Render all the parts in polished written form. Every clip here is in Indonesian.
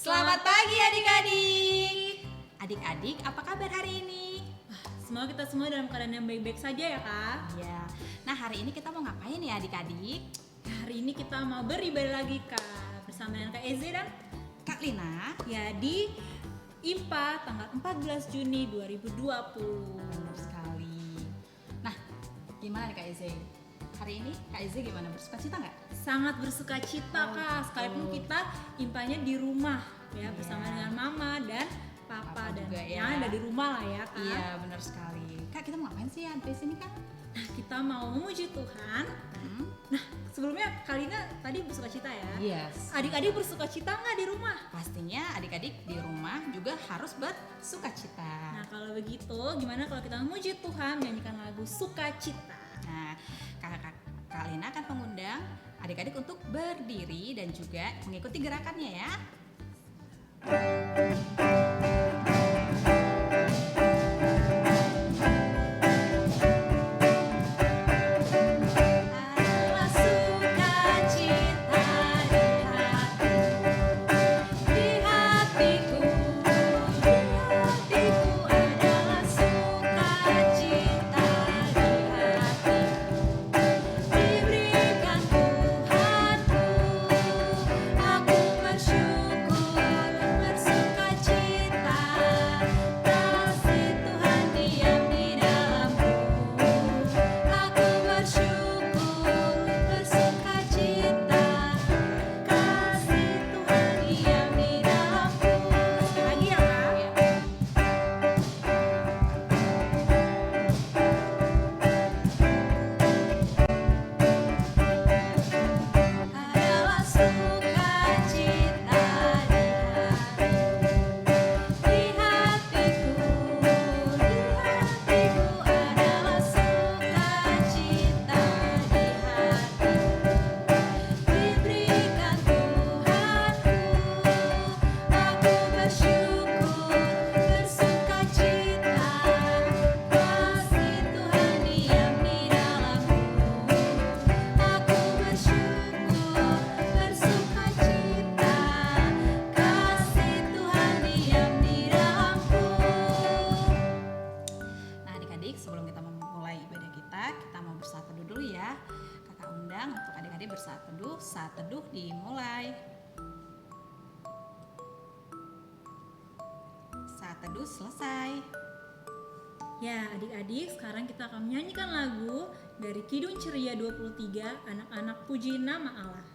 Selamat pagi adik-adik. Adik-adik, apa kabar hari ini? Semoga kita semua dalam keadaan yang baik-baik saja ya Kak. Ya. Nah, hari ini kita mau ngapain ya adik-adik? Hari ini kita mau beribadah lagi Kak, bersama dengan Kak Eze dan Kak Lina. ya di IMPA tanggal 14 Juni 2020. Benar sekali. Nah, gimana nih Kak Eze? Hari ini Kak Eze gimana? Bersuka-cita nggak? Sangat bersuka cita Kak, sekalipun kita IMPA-nya di rumah ya, bersama dengan Mama dan Papa dan juga ya. yang ada di rumah lah ya Kak. Iya, benar sekali. Kak, kita mau ngapain sih ya di sini Kak? Nah, kita mau memuji Tuhan. Nah, sebelumnya Kalina tadi bersuka cita ya. Yes. Adik-adik bersuka cita nggak di rumah? Pastinya adik-adik di rumah juga harus bersukacita. Nah, kalau begitu gimana kalau kita memuji Tuhan menyanyikan lagu Sukacita? Nah, Kak Lina akan mengundang adik-adik untuk berdiri dan juga mengikuti gerakannya ya. Adalah sukacita di hatiku adalah sukacita di hatiku. Diberikan Tuhanku, aku bersyukur, bersukacita, kasih Tuhan diam di dalamku. Aku bersyukur, bersukacita, kasih Tuhan diam di dalamku. Lagi ya Kak? Adalah sukacita di hatiku adalah sukacita di hatiku. Diberikan Tuhanku, aku bersyukur, bersukacita, kasih Tuhan diam di dalamku. Aku bersyukur, bersukacita, kasih Tuhan diam di dalamku. Nah adik-adik, sebelum kita memulai ibadah kita mau bersaat teduh dulu ya. Kakak undang untuk adik-adik bersaat teduh. Saat teduh dimulai. Saat teduh selesai. Ya adik-adik, sekarang kita akan menyanyikan lagu dari Kidung Ceria 23, Anak-anak Puji Nama Allah.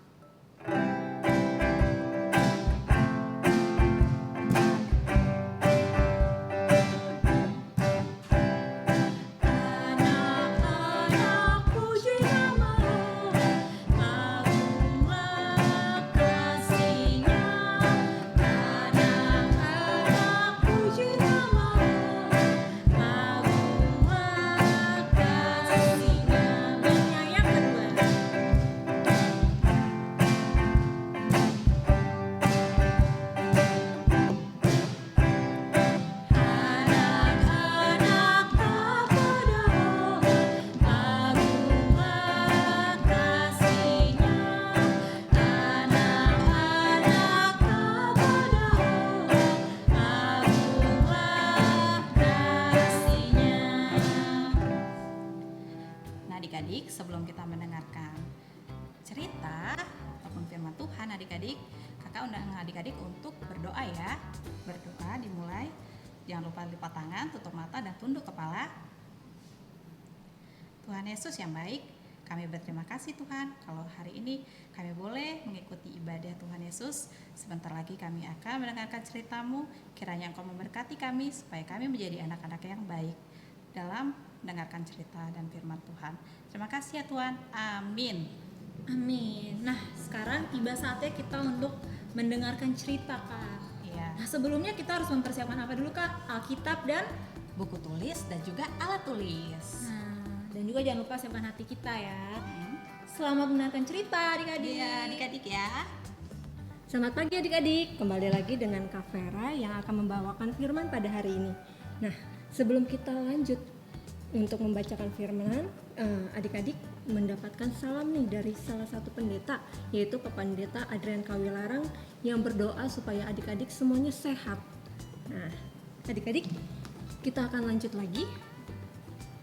Anak-anak puji nama Allah, agunglah kasih-Nya. Anak-anak puji nama Allah, agunglah kasih-Nya. Nah, yang kedua. Anak-anak kepada Allah, agunglah kasih-Nya. Anak-anak kepada Allah, agunglah kasih-Nya. Nah adik-adik, sebelum kita mendengarkan cerita ataupun firman Tuhan adik-adik, kakak undang adik-adik untuk berdoa ya. Berdoa dimulai, jangan lupa lipat tangan, tutup mata dan tunduk kepala. Tuhan Yesus yang baik, kami berterima kasih Tuhan kalau hari ini kami boleh mengikuti ibadah Tuhan Yesus. Sebentar lagi kami akan mendengarkan cerita-Mu, kiranya Engkau memberkati kami supaya kami menjadi anak-anak yang baik dalam mendengarkan cerita dan firman Tuhan. Terima kasih ya Tuhan, amin. Amin. Nah, sekarang tiba saatnya kita untuk mendengarkan cerita Kak. Iya, Nah, sebelumnya kita harus mempersiapkan apa dulu Kak? Alkitab dan buku tulis dan juga alat tulis. dan juga jangan lupa siapkan hati kita ya. Hmm. Selamat mendengarkan cerita adik-adik. Iya adik-adik ya. Selamat pagi adik-adik, kembali lagi dengan Kak Vera yang akan membawakan firman pada hari ini. Nah, sebelum kita lanjut Untuk membacakan firman, adik-adik mendapatkan salam nih dari salah satu pendeta, yaitu Pak Pendeta Adrian Kawilarang yang berdoa supaya adik-adik semuanya sehat. Nah, adik-adik, kita akan lanjut lagi.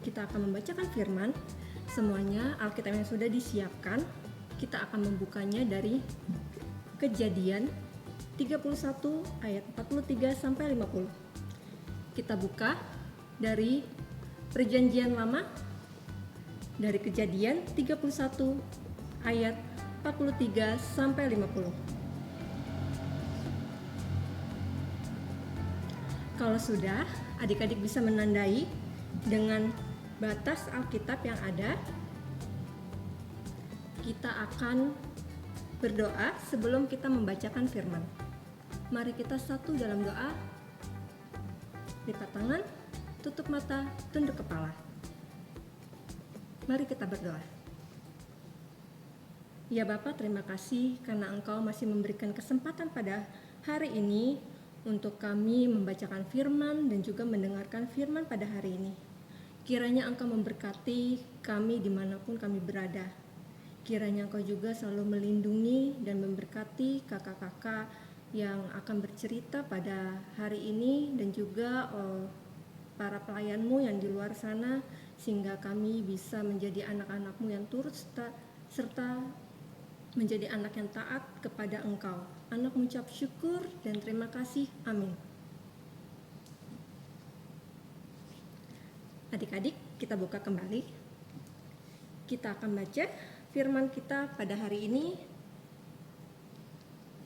Kita akan membacakan firman. Semuanya Alkitab yang sudah disiapkan, kita akan membukanya dari Kejadian 31 ayat 43 sampai 50. Kita buka dari Perjanjian Lama, dari Kejadian 31 ayat 43 sampai 50. Kalau sudah, adik-adik bisa menandai dengan batas Alkitab yang ada. Kita akan berdoa sebelum kita membacakan firman. Mari kita satu dalam doa. Lipat tangan, tutup mata, tunduk kepala. Mari kita berdoa. Ya Bapa, terima kasih karena Engkau masih memberikan kesempatan pada hari ini untuk kami membacakan firman dan juga mendengarkan firman pada hari ini. Kiranya Engkau memberkati kami dimanapun kami berada. Kiranya Engkau juga selalu melindungi dan memberkati kakak-kakak yang akan bercerita pada hari ini dan juga para pelayan-Mu yang di luar sana, sehingga kami bisa menjadi anak-anak-Mu yang turut serta menjadi anak yang taat kepada Engkau. Anak mengucap syukur dan terima kasih. Amin. Adik-adik, kita buka kembali. Kita akan baca firman kita pada hari ini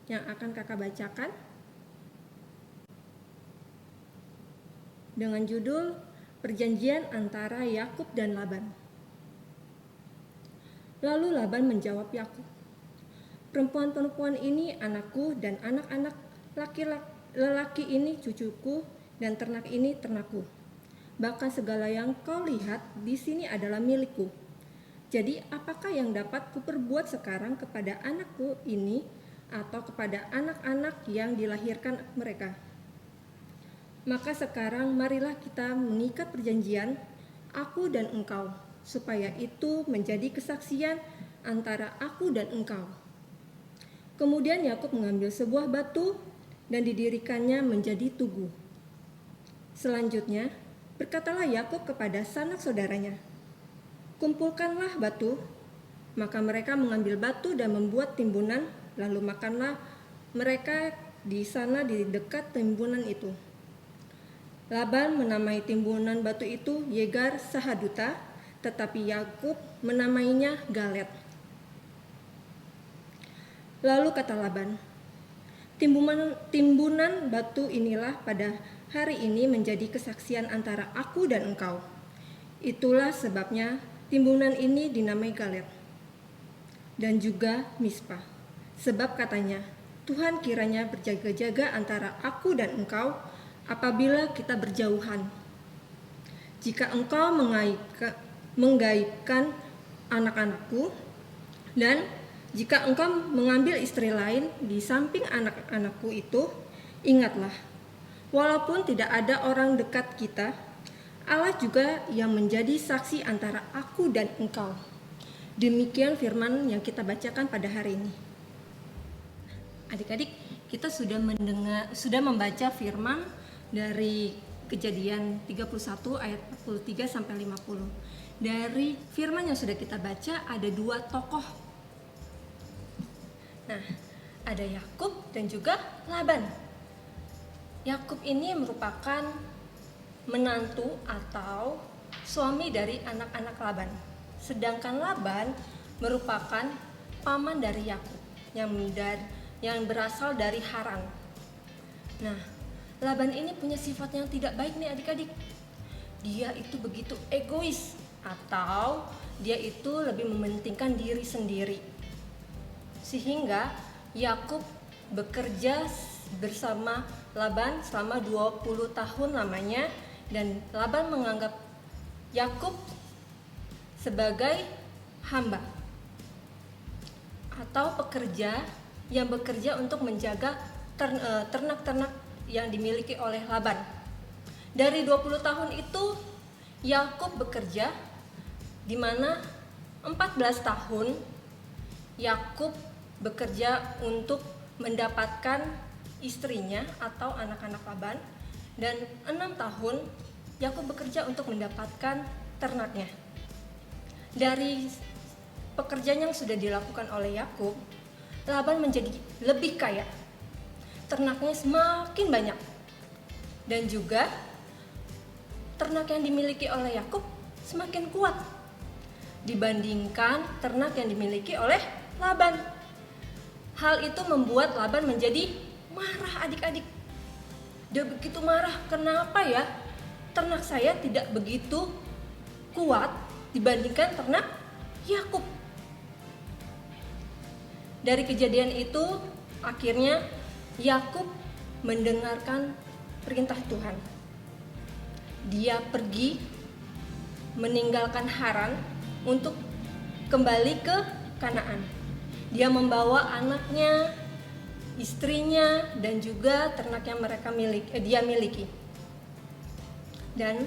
yang akan kakak bacakan dengan judul Perjanjian antara Yakub dan Laban. Lalu Laban menjawab Yakub, "Perempuan-perempuan ini anakku dan anak-anak lelaki ini cucuku dan ternak ini ternakku. Bahkan segala yang kau lihat di sini adalah milikku. Jadi apakah yang dapat kuperbuat sekarang kepada anakku ini atau kepada anak-anak yang dilahirkan mereka? Maka sekarang marilah kita mengikat perjanjian, aku dan engkau, supaya itu menjadi kesaksian antara aku dan engkau." Kemudian Yakub mengambil sebuah batu dan didirikannya menjadi tugu. Selanjutnya, berkatalah Yakub kepada sanak saudaranya, "Kumpulkanlah batu." Maka mereka mengambil batu dan membuat timbunan, lalu makanlah mereka di sana di dekat timbunan itu. Laban menamai timbunan batu itu Yegar Sahaduta, tetapi Yakub menamainya Galet. Lalu kata Laban, timbunan batu inilah pada hari ini menjadi kesaksian antara aku dan engkau. Itulah sebabnya timbunan ini dinamai Galet dan juga Mispa. Sebab katanya, Tuhan kiranya berjaga-jaga antara aku dan engkau apabila kita berjauhan. Jika engkau menggaibkan anak-anakku, dan jika engkau mengambil istri lain di samping anak-anakku itu, ingatlah, walaupun tidak ada orang dekat kita, Allah juga yang menjadi saksi antara aku dan engkau. Demikian firman yang kita bacakan pada hari ini. Adik-adik, kita sudah membaca firman dari Kejadian 31 ayat 43 sampai 50. Dari firman yang sudah kita baca ada dua tokoh. Nah, ada Yakub dan juga Laban. Yakub ini merupakan menantu atau suami dari anak-anak Laban. Sedangkan Laban merupakan paman dari Yakub yang berasal dari Haran. Nah, Laban ini punya sifat yang tidak baik nih adik-adik. Dia itu begitu egois atau dia itu lebih mementingkan diri sendiri. Sehingga Yakub bekerja bersama Laban selama 20 tahun lamanya, dan Laban menganggap Yakub sebagai hamba atau pekerja yang bekerja untuk menjaga ternak-ternak yang dimiliki oleh Laban. Dari 20 tahun itu Yakub bekerja di mana 14 tahun Yakub bekerja untuk mendapatkan istrinya atau anak-anak Laban, dan 6 tahun Yakub bekerja untuk mendapatkan ternaknya. Dari pekerjaan yang sudah dilakukan oleh Yakub, Laban menjadi lebih kaya. Ternaknya semakin banyak. Dan juga ternak yang dimiliki oleh Yakub semakin kuat dibandingkan ternak yang dimiliki oleh Laban. Hal itu membuat Laban menjadi marah adik-adik. Dia begitu marah, kenapa ya ternak saya tidak begitu kuat dibandingkan ternak Yakub. Dari kejadian itu akhirnya Yakub mendengarkan perintah Tuhan. Dia pergi meninggalkan Haran untuk kembali ke Kanaan. Dia membawa anaknya, istrinya, dan juga ternak yang dia miliki. Dan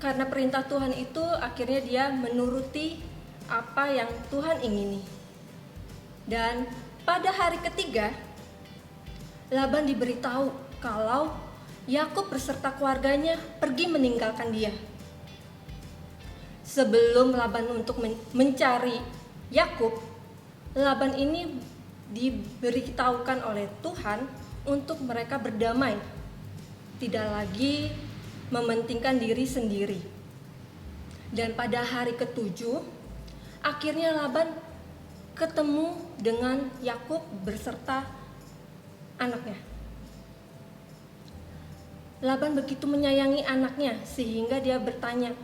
karena perintah Tuhan itu akhirnya dia menuruti apa yang Tuhan ingini. Dan pada hari ketiga Laban diberitahu kalau Yakub beserta keluarganya pergi meninggalkan dia. Sebelum Laban untuk mencari Yakub, Laban ini diberitahukan oleh Tuhan untuk mereka berdamai, tidak lagi mementingkan diri sendiri. Dan pada hari ketujuh, akhirnya Laban ketemu dengan Yakub beserta anaknya. Laban begitu menyayangi anaknya sehingga dia bertanya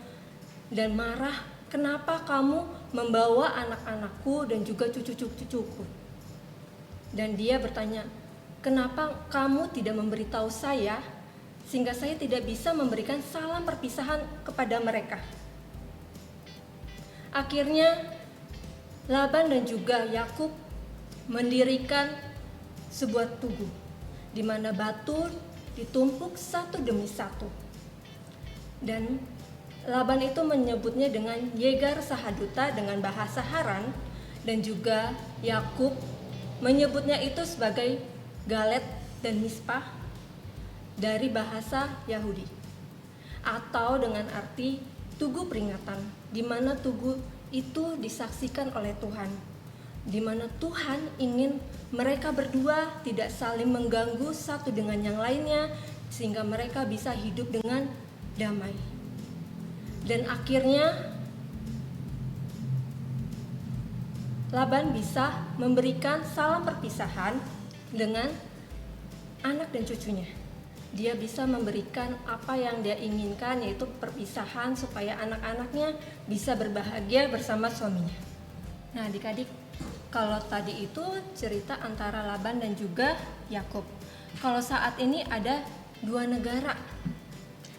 dan marah, "Kenapa kamu membawa anak-anakku dan juga cucu-cucuku?" Dan dia bertanya, "Kenapa kamu tidak memberitahu saya sehingga saya tidak bisa memberikan salam perpisahan kepada mereka?" Akhirnya Laban dan juga Yakub mendirikan sebuah tugu di mana batu ditumpuk satu demi satu. Dan Laban itu menyebutnya dengan Yegar Sahaduta dengan bahasa Haran, dan juga Yakub menyebutnya itu sebagai Galet dan Mispah dari bahasa Yahudi, atau dengan arti tugu peringatan, di mana tugu itu disaksikan oleh Tuhan, di mana Tuhan ingin mereka berdua tidak saling mengganggu satu dengan yang lainnya, sehingga mereka bisa hidup dengan damai. Dan akhirnya Laban bisa memberikan salam perpisahan dengan anak dan cucunya. Dia bisa memberikan apa yang dia inginkan, yaitu perpisahan supaya anak-anaknya bisa berbahagia bersama suaminya. Nah, adik-adik, kalau tadi itu cerita antara Laban dan juga Yakub. Kalau saat ini ada dua negara,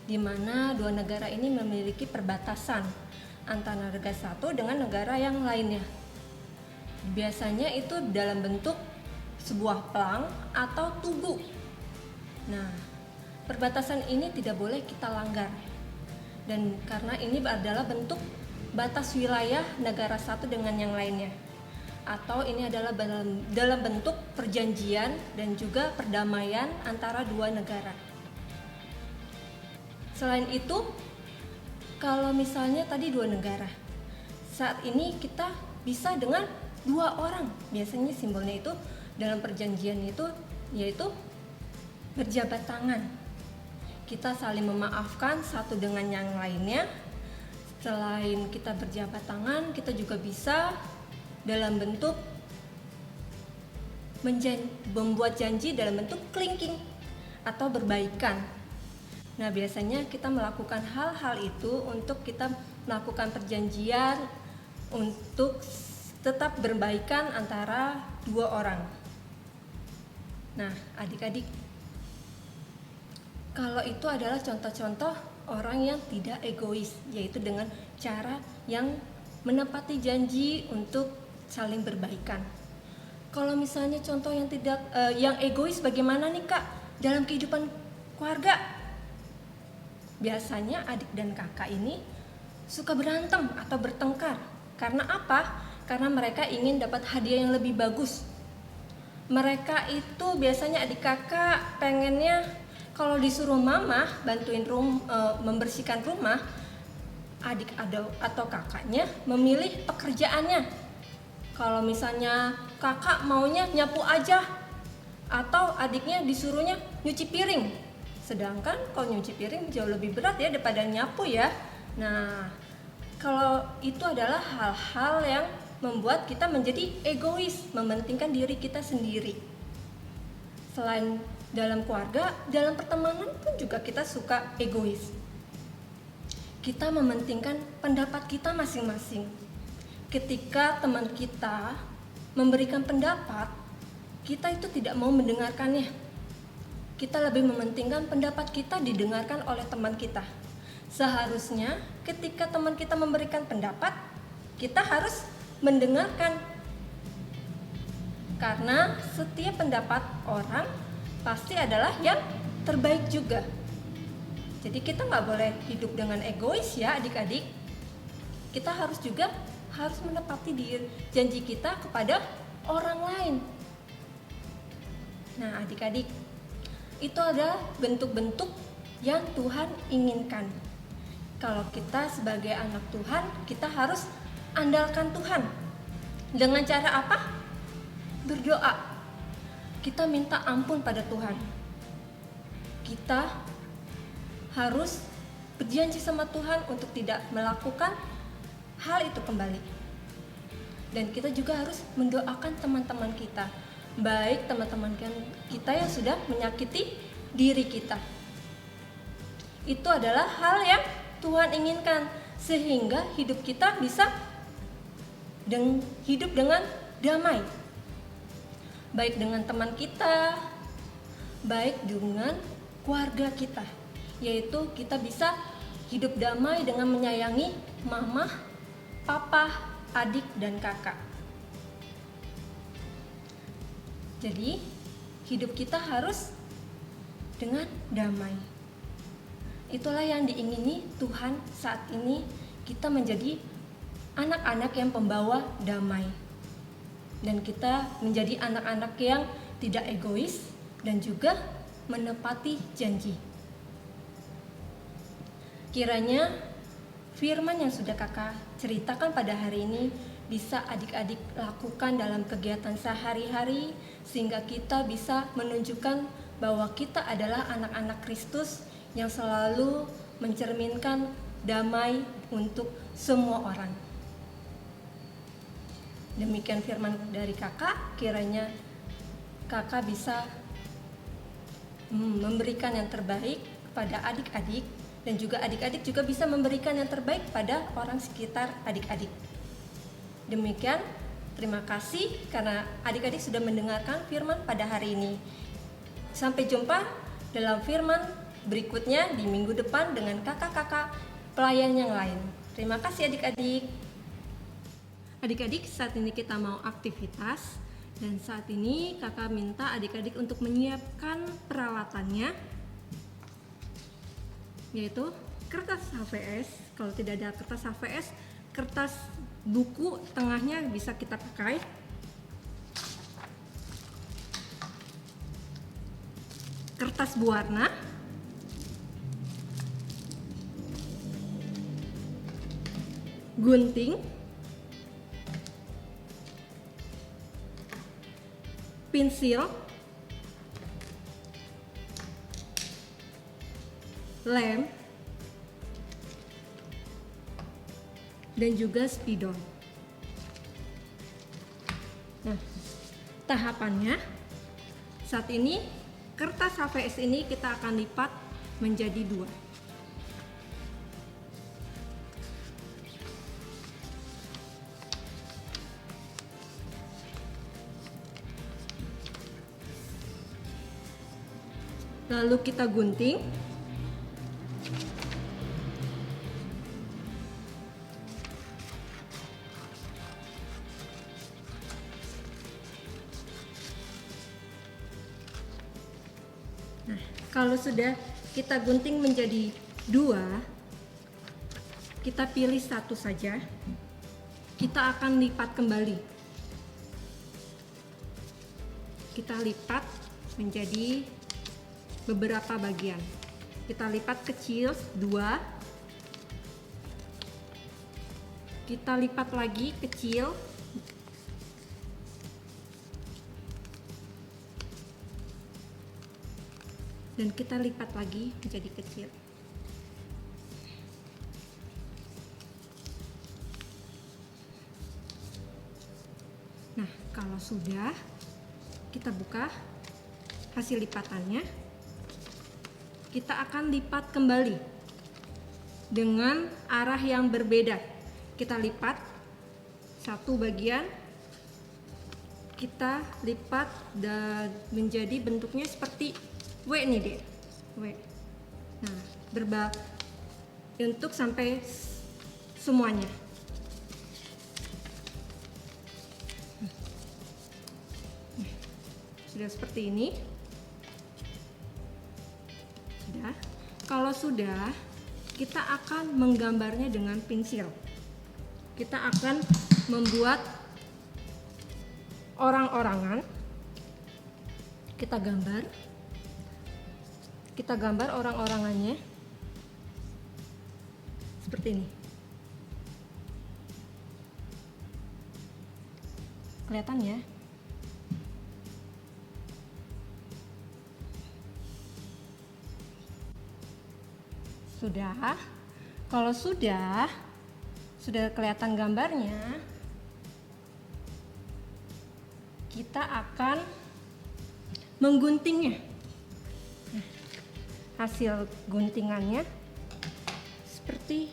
di mana dua negara ini memiliki perbatasan antara negara satu dengan negara yang lainnya. Biasanya itu dalam bentuk sebuah pelang atau tugu. Nah, perbatasan ini tidak boleh kita langgar. Dan karena ini adalah bentuk batas wilayah negara satu dengan yang lainnya. Atau ini adalah dalam bentuk perjanjian dan juga perdamaian antara dua negara. Selain itu, kalau misalnya tadi dua negara, saat ini kita bisa dengan dua orang. Biasanya simbolnya itu dalam perjanjian itu yaitu berjabat tangan. Kita saling memaafkan satu dengan yang lainnya. Selain kita berjabat tangan, kita juga bisa dalam bentuk membuat janji dalam bentuk kelingking atau berbaikan. Nah, biasanya kita melakukan hal-hal itu untuk kita melakukan perjanjian untuk tetap berbaikan antara dua orang. Nah, adik-adik, kalau itu adalah contoh-contoh orang yang tidak egois, yaitu dengan cara yang menepati janji untuk saling berbaikan. Kalau misalnya contoh yang yang egois bagaimana nih Kak dalam kehidupan keluarga? biasanya adik dan kakak ini suka berantem atau bertengkar. Karena apa? Karena mereka ingin dapat hadiah yang lebih bagus. Mereka itu biasanya adik kakak pengennya kalau disuruh mama bantuin membersihkan rumah, adik atau kakaknya memilih pekerjaannya. Kalau misalnya kakak maunya nyapu aja, atau adiknya disuruhnya nyuci piring. Sedangkan kalau nyuci piring jauh lebih berat ya daripada nyapu ya. Nah, kalau itu adalah hal-hal yang membuat kita menjadi egois, mementingkan diri kita sendiri. Selain dalam keluarga, dalam pertemanan pun juga kita suka egois. Kita mementingkan pendapat kita masing-masing. Ketika teman kita memberikan pendapat, kita itu tidak mau mendengarkannya. Kita lebih mementingkan pendapat kita didengarkan oleh teman kita. Seharusnya ketika teman kita memberikan pendapat, kita harus mendengarkan. Karena setiap pendapat orang pasti adalah yang terbaik juga. Jadi kita nggak boleh hidup dengan egois ya adik-adik. Kita harus menepati janji kita kepada orang lain. Nah adik-adik, itu adalah bentuk-bentuk yang Tuhan inginkan. Kalau kita sebagai anak Tuhan, kita harus andalkan Tuhan. Dengan cara apa? Berdoa. Kita minta ampun pada Tuhan. Kita harus berjanji sama Tuhan untuk tidak melakukan hal itu kembali. Dan kita juga harus mendoakan teman-teman kita, baik teman-teman kita yang sudah menyakiti diri kita. Itu adalah hal yang Tuhan inginkan, sehingga hidup kita bisa hidup dengan damai, baik dengan teman kita, baik dengan keluarga kita, yaitu kita bisa hidup damai dengan menyayangi mama, papa, adik, dan kakak. Jadi hidup kita harus dengan damai. Itulah yang diingini Tuhan saat ini, kita menjadi anak-anak yang pembawa damai. Dan kita menjadi anak-anak yang tidak egois dan juga menepati janji. Kiranya firman yang sudah kakak ceritakan pada hari ini bisa adik-adik lakukan dalam kegiatan sehari-hari, sehingga kita bisa menunjukkan bahwa kita adalah anak-anak Kristus yang selalu mencerminkan damai untuk semua orang. Demikian firman dari kakak, kiranya kakak bisa memberikan yang terbaik kepada adik-adik, dan juga adik-adik juga bisa memberikan yang terbaik pada orang sekitar adik-adik. Demikian, terima kasih karena adik-adik sudah mendengarkan firman pada hari ini. Sampai jumpa dalam firman berikutnya di minggu depan dengan kakak-kakak pelayan yang lain. Terima kasih adik-adik. Adik-adik, saat ini kita mau aktivitas, dan saat ini kakak minta adik-adik untuk menyiapkan peralatannya, yaitu kertas HVS. Kalau tidak ada kertas HVS, kertas buku tengahnya bisa kita pakai. Kertas berwarna, gunting, pensil, lem, dan juga spidol. Nah, tahapannya saat ini kertas HVS ini kita akan lipat menjadi 2. Lalu kita gunting. Nah, kalau sudah kita gunting menjadi 2, kita pilih satu saja. Kita akan lipat kembali. Kita lipat menjadi beberapa bagian. Kita lipat kecil 2. Kita lipat lagi kecil. Dan kita lipat lagi menjadi kecil. Nah, kalau sudah, kita buka hasil lipatannya. Kita akan lipat kembali dengan arah yang berbeda. Kita lipat satu bagian, kita lipat dan menjadi bentuknya seperti W nih deh, W. Nah, untuk sampai semuanya. Sudah seperti ini. Sudah. Kalau sudah, kita akan menggambarnya dengan pensil. Kita akan membuat orang-orangan. Kita gambar orang-orangannya seperti ini. Kelihatan ya? Sudah. Kalau sudah kelihatan gambarnya, kita akan mengguntingnya. Hasil guntingannya seperti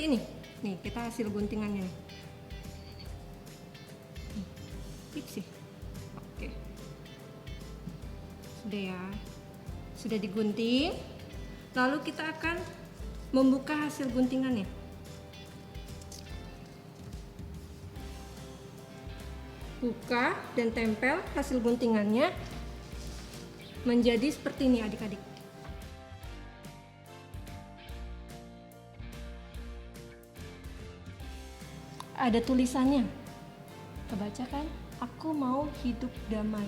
ini. Nih, kita hasil guntingannya nih. Sih. Oke. Sudah ya. Sudah digunting. Lalu kita akan membuka hasil guntingannya. Buka dan tempel hasil guntingannya menjadi seperti ini adik-adik. Ada tulisannya. Kebaca kan? Aku mau hidup damai.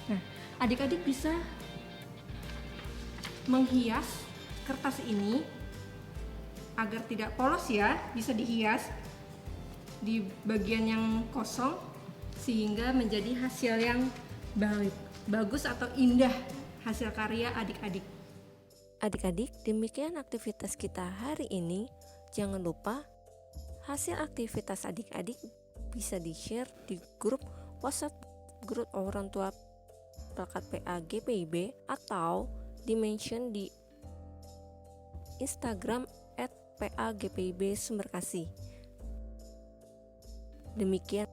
Nah, adik-adik bisa menghias kertas ini agar tidak polos ya, bisa dihias di bagian yang kosong sehingga menjadi hasil yang bagus atau indah hasil karya adik-adik. Adik-adik, demikian aktivitas kita hari ini. Jangan lupa hasil aktivitas adik-adik bisa di-share di grup WhatsApp grup orang tua perangkat PA GPIB atau di-mention di Instagram @PAGPIB Sumberkasih. Demikian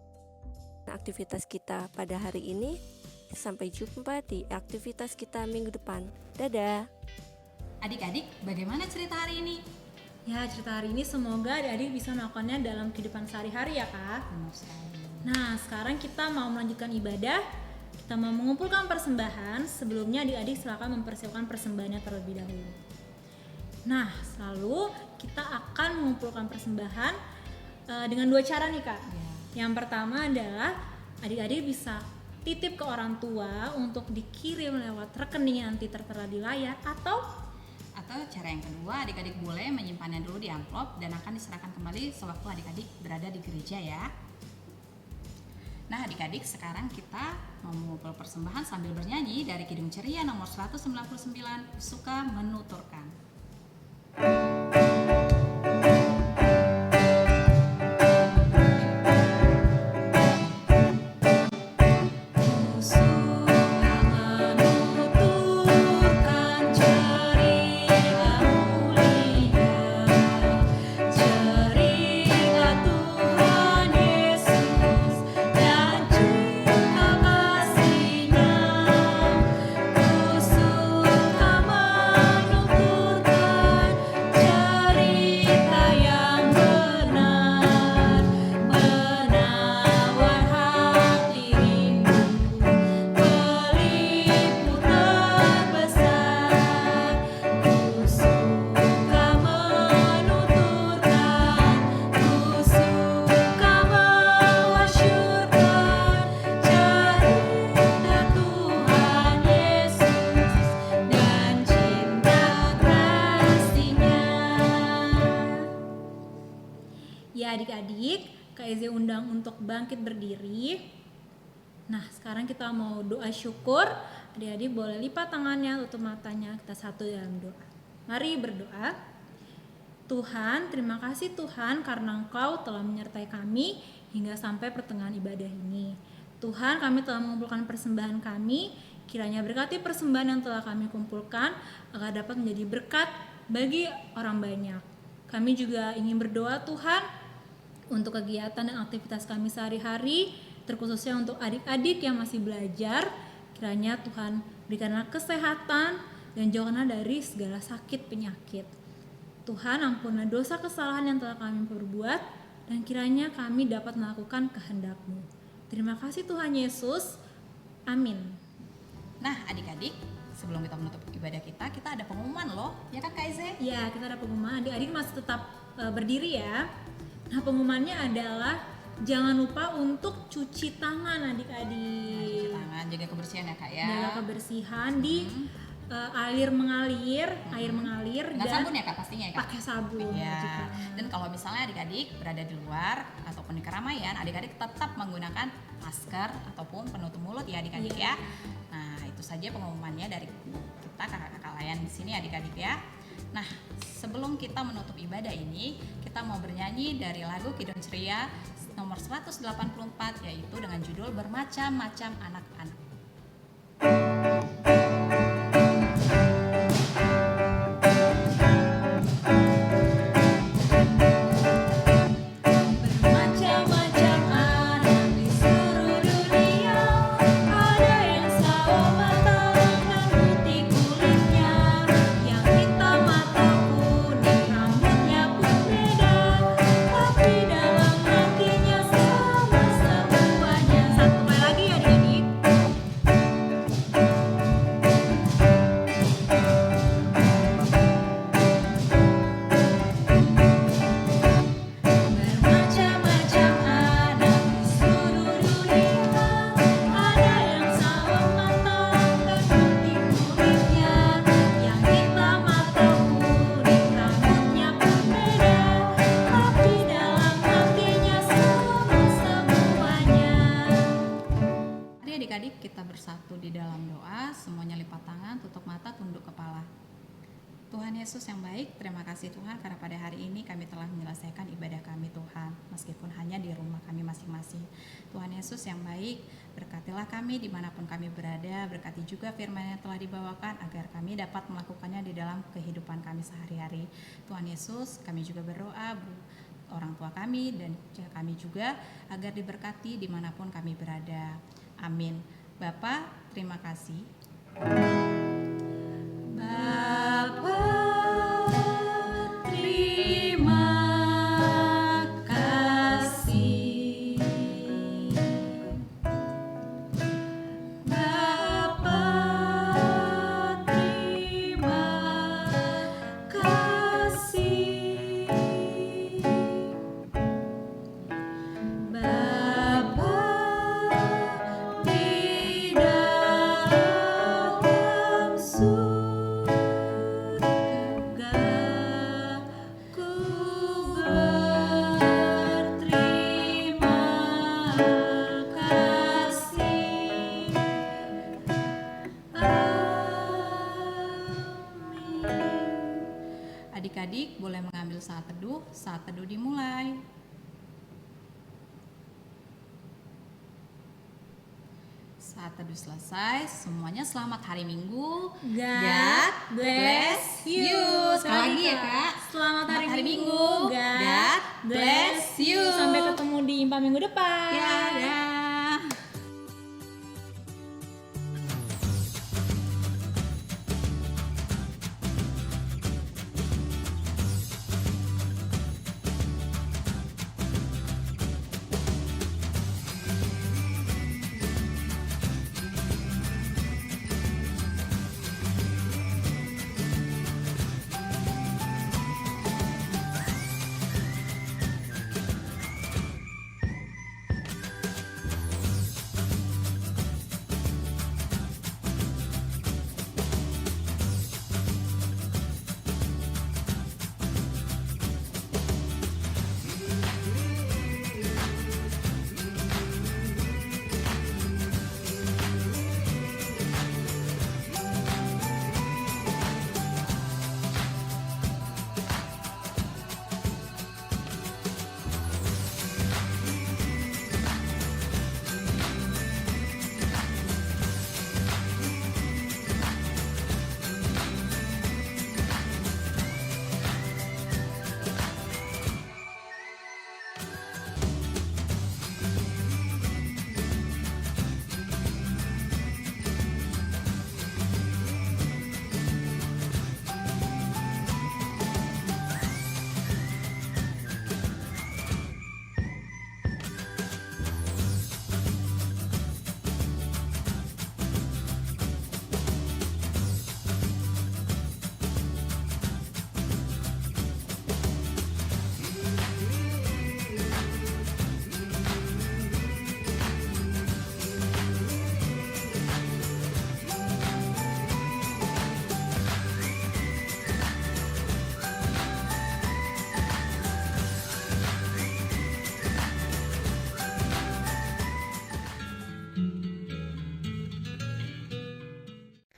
aktivitas kita pada hari ini. Sampai jumpa di aktivitas kita minggu depan. Dadah. Adik-adik, bagaimana cerita hari ini? Ya, cerita hari ini semoga adik-adik bisa melakukannya dalam kehidupan sehari-hari ya Kak. Nah, sekarang kita mau melanjutkan ibadah. Kita mau mengumpulkan persembahan. Sebelumnya adik-adik silakan mempersiapkan persembahannya terlebih dahulu. Nah, lalu kita akan mengumpulkan persembahan dengan 2 cara nih Kak. Yang pertama adalah adik-adik bisa titip ke orang tua untuk dikirim lewat rekening yang nanti tertera di layar, atau cara yang kedua, adik-adik boleh menyimpannya dulu di amplop dan akan diserahkan kembali sewaktu adik-adik berada di gereja ya. Nah adik-adik, sekarang kita mau mengumpul persembahan sambil bernyanyi dari Kidung Ceria nomor 199, Suka Menuturkan. Suka menuturkan Kak Eze undang untuk bangkit berdiri. Nah, sekarang kita mau doa syukur. Adik-adik boleh lipat tangannya, tutup matanya, kita satu dalam doa. Mari berdoa. Tuhan, terima kasih Tuhan karena Engkau telah menyertai kami hingga sampai pertengahan ibadah ini. Tuhan, kami telah mengumpulkan persembahan kami, kiranya berkati persembahan yang telah kami kumpulkan agar dapat menjadi berkat bagi orang banyak. Kami juga ingin berdoa Tuhan untuk kegiatan dan aktivitas kami sehari-hari, terkhususnya untuk adik-adik yang masih belajar. Kiranya Tuhan berikanlah kesehatan dan jauhkanlah dari segala sakit penyakit. Tuhan, ampunlah dosa kesalahan yang telah kami perbuat dan kiranya kami dapat melakukan kehendak-Mu. Terima kasih Tuhan Yesus. Amin. Nah, adik-adik, sebelum kita menutup ibadah kita ada pengumuman loh. Ya kan Kak Eze? Ya, kita ada pengumuman. Adik-adik masih tetap berdiri ya. Nah, pengumumannya adalah jangan lupa untuk cuci tangan adik-adik. Cuci tangan, jaga kebersihan ya Kak ya. Jaga kebersihan di air mengalir Dengan dan sabun ya Kak pastinya ya Kak? pakai sabun. Ya. cuci tangan. Dan kalau misalnya adik-adik berada di luar ataupun di keramaian, adik-adik tetap menggunakan masker ataupun penutup mulut ya adik-adik Iya. ya. Nah, itu saja pengumumannya dari kita kakak-kakak layan di sini adik-adik ya. Nah, sebelum kita menutup ibadah ini, kita mau bernyanyi dari lagu Kidung Ceria nomor 184 yaitu dengan judul Bermacam-macam Anak-anak. Bermacam-macam anak di seluruh dunia, ada yang sawo matang dan putih kulitnya, yang hitam atau kuning rambutnya pun beda, tapi dalam hatinya sama semuanya. Satu kali lagi ya adik-adik. Bermacam-macam anak di seluruh dunia, ada yang sawo matang dan putih kulitnya, yang hitam atau kuning rambutnya pun beda, tapi dalam hatinya sama semuanya. Mari adik-adik kita bersatu di dalam doa, semuanya lipat tangan, tutup mata, tunduk kepala. Tuhan Yesus yang baik, terima kasih Tuhan karena pada hari ini kami telah menyelesaikan ibadah kami Tuhan, meskipun hanya di rumah kami masing-masing. Tuhan Yesus yang baik, berkatilah kami dimanapun kami berada, berkati juga firman yang telah dibawakan agar kami dapat melakukannya di dalam kehidupan kami sehari-hari. Tuhan Yesus, kami juga berdoa orang tua kami dan kami juga agar diberkati dimanapun kami berada. Amin. Bapa, terima kasih. Bapa, terima kasih. Bapa, terima kasih. Bapa di dalam surga, ku berterima kasih. Amin. Adik-adik boleh mengambil saat teduh dimulai. Saat teduh selesai, semuanya selamat hari Minggu. God bless you. Sekali lagi ya Kak. Selamat hari Minggu. God bless you. Sampai ketemu di Impa minggu depan. Ya, dah.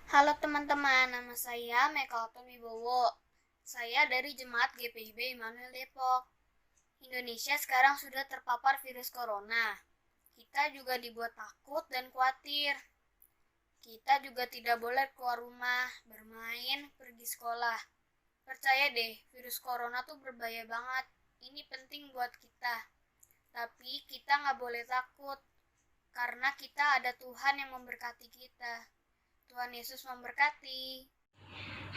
Halo teman-teman, nama saya Mekalton Wibowo. Saya dari Jemaat GPIB Immanuel Depok. Indonesia sekarang sudah terpapar virus corona. Kita juga dibuat takut dan khawatir. Kita juga tidak boleh keluar rumah, bermain, pergi sekolah. Percaya deh, virus corona tuh berbahaya banget. Ini penting buat kita. Tapi kita nggak boleh takut, karena kita ada Tuhan yang memberkati kita. Tuhan Yesus memberkati.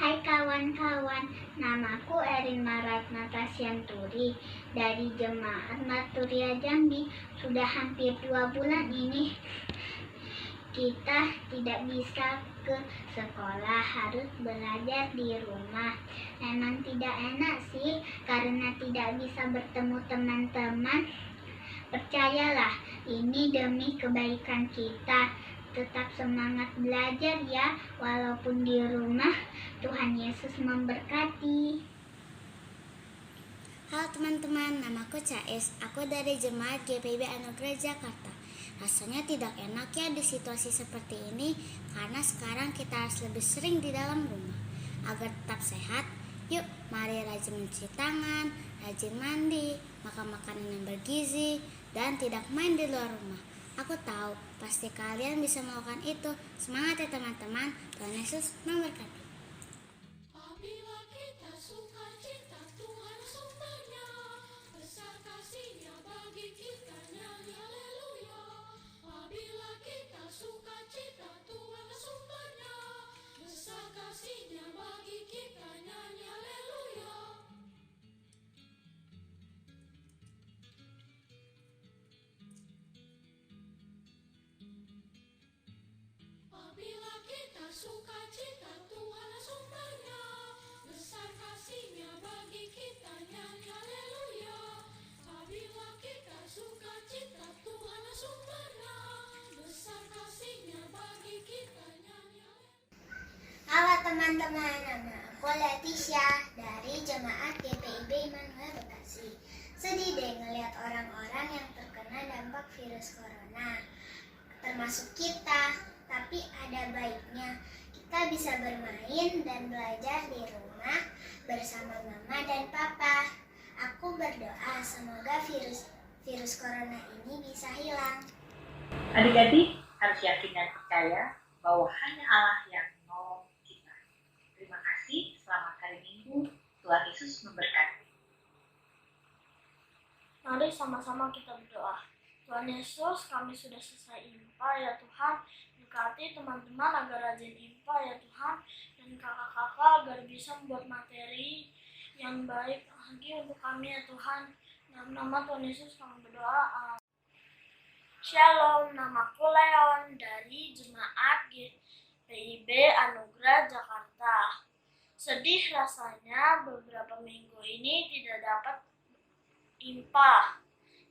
Hai kawan-kawan, namaku Erin Maratnata Sianturi dari Jemaat Maturia Jambi. Sudah hampir 2 bulan ini kita tidak bisa ke sekolah, harus belajar di rumah. Memang tidak enak sih, karena tidak bisa bertemu teman-teman. Percayalah, ini demi kebaikan kita. Tetap semangat belajar ya, walaupun di rumah. Tuhan Yesus memberkati. Halo teman-teman, namaku Cais. Aku dari Jemaat GPIB Anugerah Jakarta. Rasanya tidak enak ya di situasi seperti ini, karena sekarang kita harus lebih sering di dalam rumah. Agar tetap sehat, yuk mari rajin mencuci tangan, rajin mandi, makan makanan yang bergizi, dan tidak main di luar rumah. Aku tahu, pasti kalian bisa melakukan itu. Semangat ya teman-teman, Tuhan Yesus memberkati. Apabila kita suka cita, Tuhan sumbernya, besar kasih-Nya bagi kita, nyanyi haleluya. Apabila kita suka cita, Tuhan sumbernya, besar kasih-Nya bagi kita, nyanyi haleluya. Apabila kita suka cita, Tuhan sumbernya, besar kasih-Nya bagi kita, nyanyi haleluya. Apabila kita suka cita, Tuhan sumbernya, besar kasih-Nya bagi kita, nyanyi haleluya. Halo teman-teman, nama aku Leticia dari Jemaat GPIB Immanuel Bekasi. Sedih deh ngelihat orang-orang yang terkena dampak virus corona, termasuk kita. Tapi ada baiknya, kita bisa bermain dan belajar di rumah bersama mama dan papa. Aku berdoa semoga virus corona ini bisa hilang. Adik-adik harus yakin dan percaya bahwa hanya Allah yang menolong kita. Terima kasih, selamat hari Minggu. Tuhan Yesus memberkati. Mari sama-sama kita berdoa. Tuhan Yesus, kami sudah selesai IMPA ya Tuhan. Berkati teman-teman agar rajin IMPA ya Tuhan. Dan kakak-kakak agar bisa membuat materi yang baik lagi untuk kami ya Tuhan. Dalam nama Tuhan Yesus kami berdoa. Shalom, namaku Leon dari Jemaat GPIB Anugerah Jakarta. Sedih rasanya beberapa minggu ini tidak dapat IMPA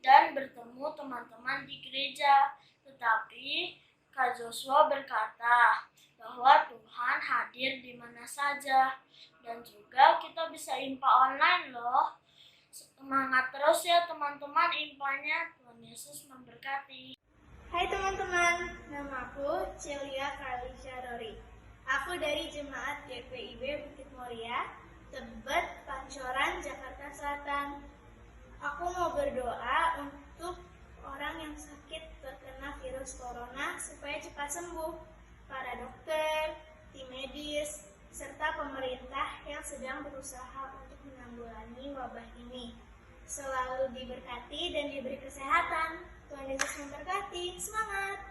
dan bertemu teman-teman di gereja. Tetapi Kak Joshua berkata bahwa Tuhan hadir di mana saja. Dan juga kita bisa IMPA online loh. Semangat terus ya teman-teman IMPA-nya. Tuhan Yesus memberkati. Hai teman-teman, namaku Celia Karlisha Dori. Aku dari Jemaat GPIB Bukit Mulia, Tebet, Pancoran, Jakarta Selatan. Aku mau berdoa untuk orang yang sakit terkena virus corona supaya cepat sembuh, para dokter, tim medis, serta pemerintah yang sedang berusaha untuk menanggulangi wabah ini. Selalu diberkati dan diberi kesehatan. Tuhan Yesus memberkati. Semangat!